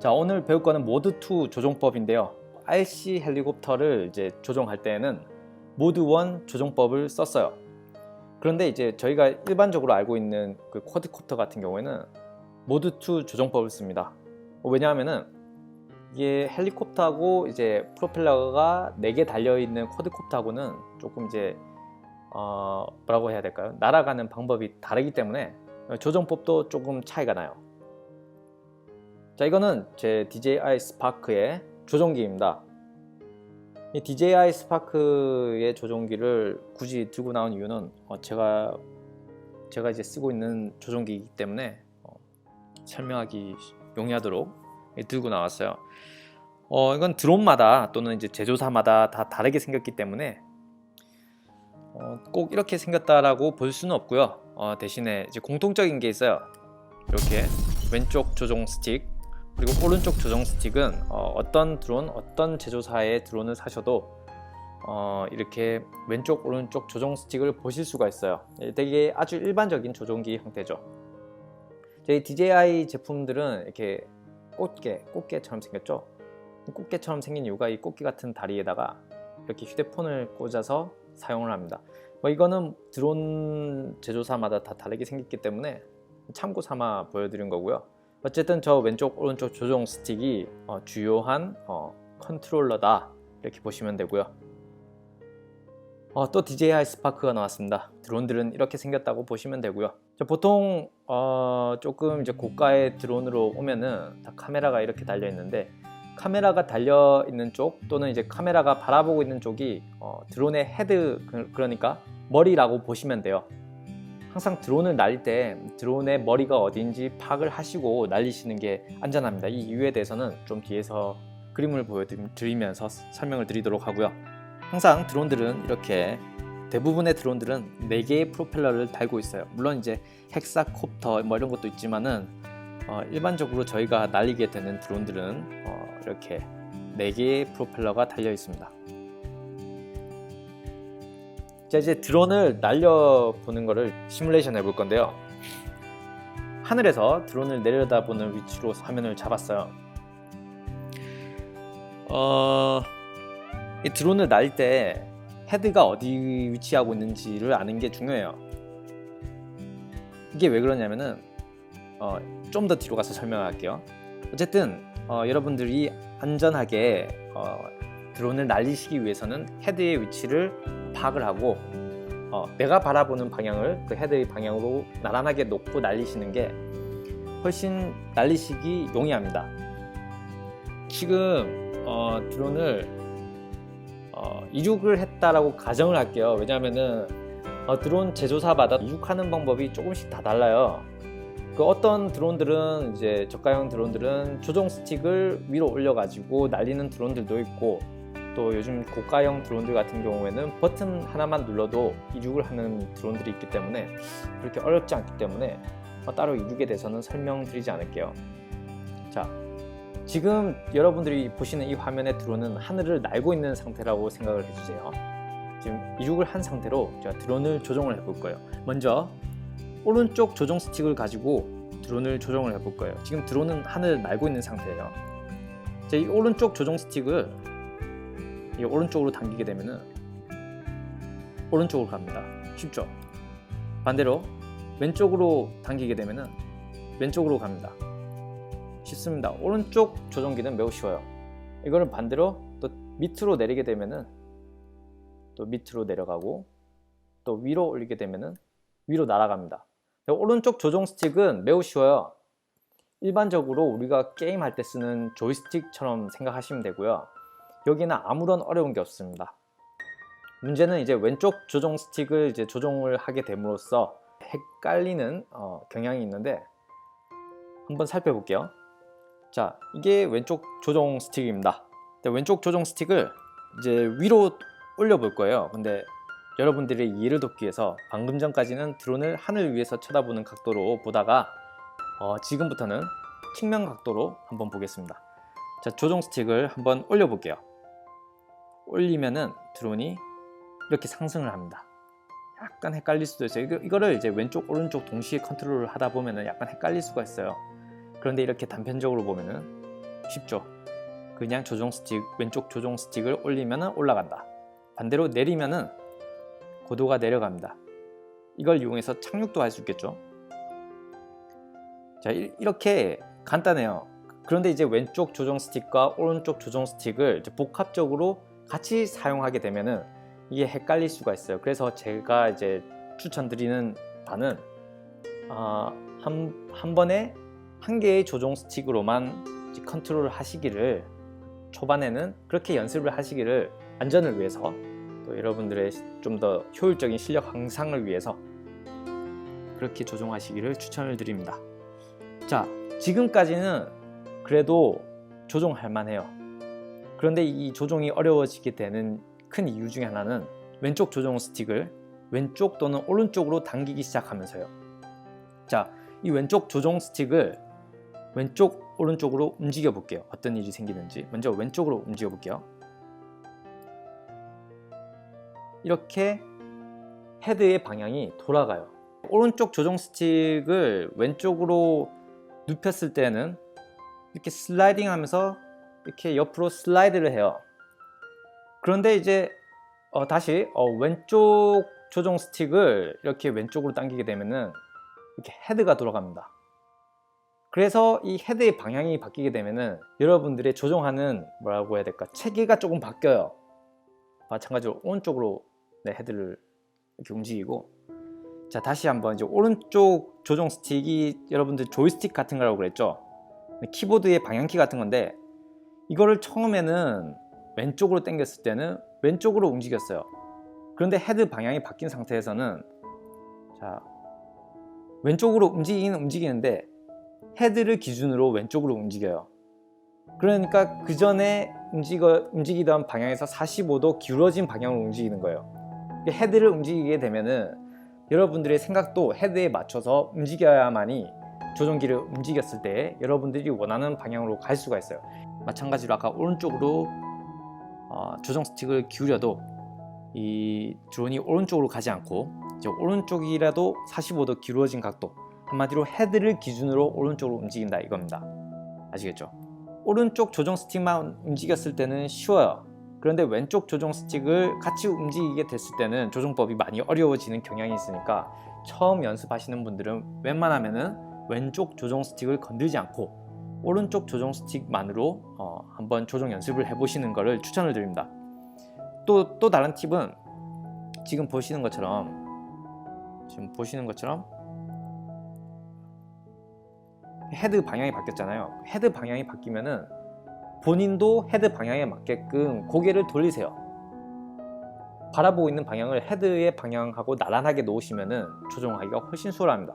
자, 오늘 배울 거는 모드2 조종법인데요. RC 헬리콥터를 이제 조종할 때에는 모드1 조종법을 썼어요. 그런데 이제 저희가 일반적으로 알고 있는 그 쿼드콥터 같은 경우에는 모드2 조종법을 씁니다. 왜냐하면은 이게 헬리콥터하고 이제 프로펠러가 4개 달려있는 쿼드콥터하고는 조금 이제 뭐라고 해야 될까요? 날아가는 방법이 다르기 때문에 조종법도 조금 차이가 나요. 자, 이거는 제 DJI 스파크의 조종기입니다. 이 DJI 스파크의 조종기를 굳이 들고 나온 이유는 제가 이제 쓰고 있는 조종기이기 때문에 설명하기 용이하도록 들고 나왔어요. 이건 드론마다 또는 이제 제조사마다 다 다르게 생겼기 때문에 꼭 이렇게 생겼다라고 볼 수는 없고요. 대신에 이제 공통적인 게 있어요. 이렇게 왼쪽 조종 스틱 그리고 오른쪽 조종 스틱은 어떤 드론, 어떤 제조사의 드론을 사셔도 이렇게 왼쪽 오른쪽 조종 스틱을 보실 수가 있어요. 되게 아주 일반적인 조종기 형태죠. 저희 DJI 제품들은 이렇게 꽃게처럼 생겼죠. 꽃게처럼 생긴 이유가 이 꽃게 같은 다리에다가 이렇게 휴대폰을 꽂아서 사용을 합니다. 이거는 드론 제조사마다 다 다르게 생겼기 때문에 참고 삼아 보여드린 거고요. 어쨌든 저 왼쪽 오른쪽 조종 스틱이 주요한 컨트롤러다 이렇게 보시면 되고요. 또 DJI 스파크가 나왔습니다. 드론들은 이렇게 생겼다고 보시면 되고요. 보통 조금 이제 고가의 드론으로 오면은 다 카메라가 이렇게 달려 있는데, 카메라가 달려 있는 쪽 또는 이제 카메라가 바라보고 있는 쪽이 드론의 헤드, 그러니까 머리라고 보시면 돼요. 항상 드론을 날릴 때 드론의 머리가 어딘지 파악을 하시고 날리시는 게 안전합니다. 이 이유에 대해서는 좀 뒤에서 그림을 보여드리면서 설명을 드리도록 하고요. 항상 드론들은 이렇게 대부분의 드론들은 4개의 프로펠러를 달고 있어요. 물론 이제 헥사콥터 뭐 이런 것도 있지만은 일반적으로 저희가 날리게 되는 드론들은 이렇게 4개의 프로펠러가 달려 있습니다. 자, 이제 드론을 날려보는 거를 시뮬레이션 해볼 건데요. 하늘에서 드론을 내려다보는 위치로 화면을 잡았어요. 이 드론을 날릴 때 헤드가 어디 위치하고 있는지를 아는 게 중요해요. 이게 왜 그러냐면은 좀 더 뒤로 가서 설명할게요. 어쨌든 여러분들이 안전하게 드론을 날리시기 위해서는 헤드의 위치를 파악을 하고 내가 바라보는 방향을 그 헤드의 방향으로 나란하게 놓고 날리시는 게 훨씬 날리시기 용이합니다. 지금 드론을 이륙을 했다라고 가정을 할게요. 왜냐하면은 드론 제조사마다 이륙하는 방법이 조금씩 다 달라요. 어떤 드론들은 이제 저가형 드론들은 조종 스틱을 위로 올려가지고 날리는 드론들도 있고, 또 요즘 고가형 드론들 같은 경우에는 버튼 하나만 눌러도 이륙을 하는 드론들이 있기 때문에 그렇게 어렵지 않기 때문에 따로 이륙에 대해서는 설명드리지 않을게요. 자, 지금 여러분들이 보시는 이 화면의 드론은 하늘을 날고 있는 상태라고 생각을 해주세요. 지금 이륙을 한 상태로 제가 드론을 조종을 해볼 거예요. 먼저 오른쪽 조종 스틱을 가지고 드론을 조종을 해볼 거예요. 지금 드론은 하늘을 날고 있는 상태예요. 이 오른쪽 조종 스틱을 이 오른쪽으로 당기게 되면은 오른쪽으로 갑니다. 쉽죠? 반대로 왼쪽으로 당기게 되면은 왼쪽으로 갑니다. 쉽습니다. 오른쪽 조종기는 매우 쉬워요. 이거를 반대로 또 밑으로 내리게 되면은 또 밑으로 내려가고, 또 위로 올리게 되면은 위로 날아갑니다. 오른쪽 조종 스틱은 매우 쉬워요. 일반적으로 우리가 게임할 때 쓰는 조이스틱처럼 생각하시면 되고요. 여기는 아무런 어려운 게 없습니다. 문제는 이제 왼쪽 조종 스틱을 이제 조종을 하게 됨으로써 헷갈리는 경향이 있는데, 한번 살펴볼게요. 자, 이게 왼쪽 조종 스틱입니다. 왼쪽 조종 스틱을 이제 위로 올려 볼 거예요. 근데 여러분들의 이해를 돕기 위해서 방금 전까지는 드론을 하늘 위에서 쳐다보는 각도로 보다가 지금부터는 측면 각도로 한번 보겠습니다. 자, 조종 스틱을 한번 올려 볼게요. 올리면은 드론이 이렇게 상승을 합니다. 약간 헷갈릴 수도 있어요. 이거를 이제 왼쪽 오른쪽 동시에 컨트롤을 하다 보면은 약간 헷갈릴 수가 있어요. 그런데 이렇게 단편적으로 보면은 쉽죠. 그냥 조종 스틱, 왼쪽 조종 스틱을 올리면 올라간다. 반대로 내리면은 고도가 내려갑니다. 이걸 이용해서 착륙도 할 수 있겠죠. 자, 이렇게 간단해요. 그런데 이제 왼쪽 조종 스틱과 오른쪽 조종 스틱을 이제 복합적으로 같이 사용하게 되면은 이게 헷갈릴 수가 있어요. 그래서 제가 이제 추천드리는 바는 한 번에 한 개의 조종 스틱으로만 컨트롤을 하시기를, 초반에는 그렇게 연습을 하시기를, 안전을 위해서, 또 여러분들의 좀 더 효율적인 실력 향상을 위해서 그렇게 조종하시기를 추천을 드립니다. 자, 지금까지는 그래도 조종할 만해요. 그런데 이 조종이 어려워지게 되는 큰 이유 중에 하나는 왼쪽 조종 스틱을 왼쪽 또는 오른쪽으로 당기기 시작하면서요. 자, 이 왼쪽 조종 스틱을 왼쪽 오른쪽으로 움직여 볼게요. 어떤 일이 생기는지. 먼저 왼쪽으로 움직여 볼게요. 이렇게 헤드의 방향이 돌아가요. 오른쪽 조종 스틱을 왼쪽으로 눕혔을 때는 이렇게 슬라이딩 하면서 이렇게 옆으로 슬라이드를 해요. 그런데 이제 다시 왼쪽 조종 스틱을 이렇게 왼쪽으로 당기게 되면은 이렇게 헤드가 돌아갑니다. 그래서 이 헤드의 방향이 바뀌게 되면은 여러분들의 조종하는, 뭐라고 해야 될까, 체계가 조금 바뀌어요. 마찬가지로 오른쪽으로 헤드를 이렇게 움직이고. 자, 다시 한번 이제 오른쪽 조종 스틱이 여러분들 조이스틱 같은 거라고 그랬죠. 키보드의 방향키 같은 건데, 이거를 처음에는 왼쪽으로 당겼을 때는 왼쪽으로 움직였어요. 그런데 헤드 방향이 바뀐 상태에서는, 자, 왼쪽으로 움직이는데 헤드를 기준으로 왼쪽으로 움직여요. 그러니까 그 전에 움직이던 방향에서 45도 기울어진 방향으로 움직이는 거예요. 헤드를 움직이게 되면은 여러분들의 생각도 헤드에 맞춰서 움직여야만이 조종기를 움직였을 때 여러분들이 원하는 방향으로 갈 수가 있어요. 마찬가지로 아까 오른쪽으로 조종 스틱을 기울여도 이 드론이 오른쪽으로 가지 않고, 이제 오른쪽이라도 45도 기울어진 각도, 한마디로 헤드를 기준으로 오른쪽으로 움직인다 이겁니다. 아시겠죠? 오른쪽 조종 스틱만 움직였을 때는 쉬워요. 그런데 왼쪽 조종 스틱을 같이 움직이게 됐을 때는 조종법이 많이 어려워지는 경향이 있으니까, 처음 연습하시는 분들은 웬만하면은 왼쪽 조종 스틱을 건들지 않고 오른쪽 조종 스틱만으로 한번 조종 연습을 해보시는 것을 추천을 드립니다. 또 다른 팁은 지금 보시는 것처럼 헤드 방향이 바뀌었잖아요. 헤드 방향이 바뀌면은 본인도 헤드 방향에 맞게끔 고개를 돌리세요. 바라보고 있는 방향을 헤드의 방향하고 나란하게 놓으시면은 조종하기가 훨씬 수월합니다.